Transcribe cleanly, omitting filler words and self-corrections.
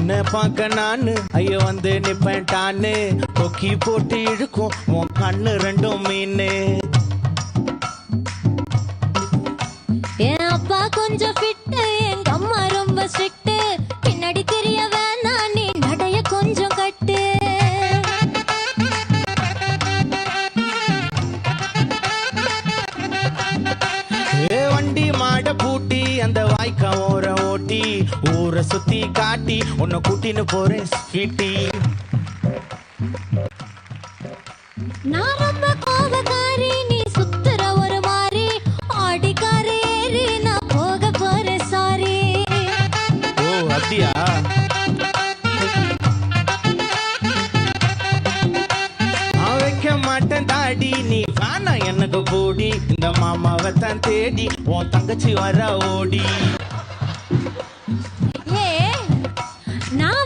உன்னை பார்க்க நானு ஐயோ வந்து நிப்பேன் டான்னு கொக்கி போட்டு இழுக்கும் உன் கண்ணு ரெண்டும் மீனு. என் அப்பா கொஞ்சம் ஃபிட்டு, எங்க அம்மா ரொம்ப ஸ்ட்ரிக்ட். பின்னாடி தெரிய வேணாம், நீ நடைய கொஞ்சம் கட்டு. வண்டி மாட பூட்டி அந்த வாய்க்கா ஓர ஓட்டி ஊரை சுத்தி காட்டி உன்னை கூட்டின்னு போறேன் ஸ்வீட்டி. நான் ரொம்ப கோபக்காரி, நீ சுத்துற ஒரு மாதிரி. ஆடிக்கார ஏறி நான் போக போறேன் சாரி. ஓ அப்படியா? நான் வைக்க மாட்டேன் தாடி, நீ வேணா எனக்கு போடி. இந்த மாமாவை தான் தேடி உன் தங்கச்சி வர ஓடி. ஏ நான்